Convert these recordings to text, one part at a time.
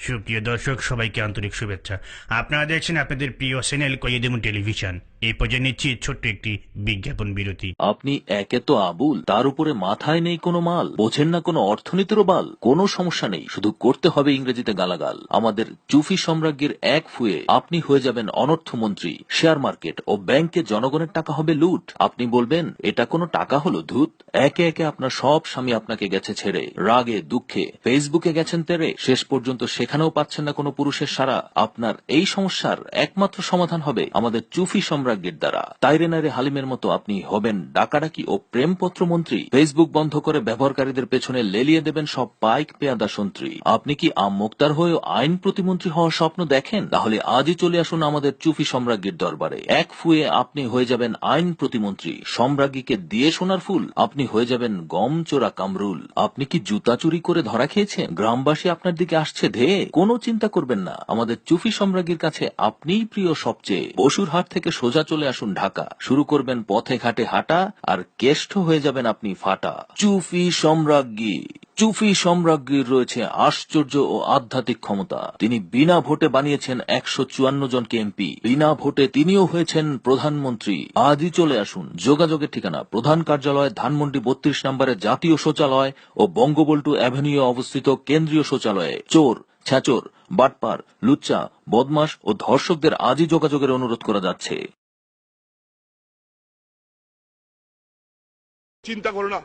সুপ্রিয় দর্শক, সবাইকে আন্তরিক শুভেচ্ছা। আপনারা দেখছেন আপনাদের প্রিয় চ্যানেল কয়েদিমু টেলিভিশন। এই পর্যায়ে নিচ্ছি ছোট্ট একটি বিজ্ঞাপন বিরতি। আপনি একে তো আবুল, তার উপরে মাথায় নেই কোনো মাল, বোঝেন না কোনো অর্থনীতিরও বাল। কোনো সমস্যা নেই, শুধু করতে হবে ইংরেজিতে গালাগাল। আমাদের চুফি সম্রাজ্ঞীর এক ফুয়ে আপনি হয়ে যাবেন অনর্থমন্ত্রী। শেয়ার মার্কেট ও ব্যাংকে জনগণের টাকা হবে লুট। আপনি বলবেন এটা কোনো টাকা হলো ধুত। একে একে আপনার সব স্বামী আপনাকে গেছে ছেড়ে, রাগে দুঃখে ফেসবুকে গেছেন তেরে, শেষ পর্যন্ত সেখানেও পাচ্ছেন না কোনো পুরুষের সারা। আপনার এই সমস্যার একমাত্র সমাধান হবে আমাদের চুফি সম্রাজ্ঞীর দ্বারা। তাইরে নাইরে হালিমের মতো আপনি হবেন ডাকাডাকি ও প্রেমপত্র মন্ত্রী। ফেসবুক বন্ধ করে ব্যবহারকারীদের পেছনে লেলিয়ে দেবেন সব পাইক পেয়াদা সন্ত্রী। আপনি কি মুক্তার হয়েও আইন প্রতিমন্ত্রী হওয়ার স্বপ্ন দেখেন? তাহলে আজই চলে আসুন আমাদের চুফি সম্রাজ্ঞীর দরবারে। এক ফুয়ে আপনি হয়ে যাবেন আইন প্রতিমন্ত্রী। সম্রাজ্ঞীকে দিয়ে সোনার ফুল আপনি হয়ে যাবেন গম চোরা কামরুল। আপনি কি জুতা চুরি করে ধরা খেয়েছেন? গ্রামবাসী আপনার দিকে আসছে ধেয়ে, কোনো চিন্তা করবেন না। আমাদের চুফি সম্রাজ্ঞীর কাছে আপনিই প্রিয় সবচেয়ে। বসুরহাট থেকে সোজা চলে আসুন ঢাকা, শুরু করবেন পথে ঘাটে হাঁটা, আর কেষ্ট হয়ে যাবেন আপনি ফাটা। চুফি সম্রাজ্ঞী। চুফি সম্রাজ্ঞীর রয়েছে আশ্চর্য ও আধ্যাত্মিক ক্ষমতা। তিনি বিনা ভোটে বানিয়েছেন 154 জনকে এমপি। বিনা ভোটে তিনিও হয়েছেন প্রধানমন্ত্রী। আজই চলে আসুন। যোগাযোগের ঠিকানা প্রধান কার্যালয়, ধানমন্ডি 32 নম্বরের জাতীয় শৌচালয় ও বঙ্গবল্টু অ্যাভিনিউ অবস্থিত কেন্দ্রীয় শৌচালয়ে। চোর, ছ্যাচোর, বাটপার, লুচ্চা, বদমাশ ও ধর্ষকদের আজই যোগাযোগের অনুরোধ করা যাচ্ছে। চিন্তা করো না,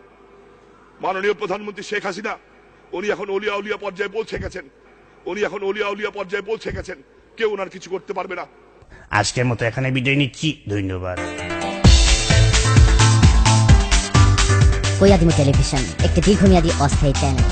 মাননীয় প্রধানমন্ত্রী শেখ হাসিনা উনি এখন অলিয়া উলিয়া পর্যায়ে পৌঁছে গেছেন। কেউ ওনার কিছু করতে পারবে না। আজকের মতো এখানে বিদায় নিচ্ছি। ধন্যবাদ। কয়াদিমু টেলিভিশন একটি দীর্ঘমেয়াদী অস্থায়ী চ্যানেল।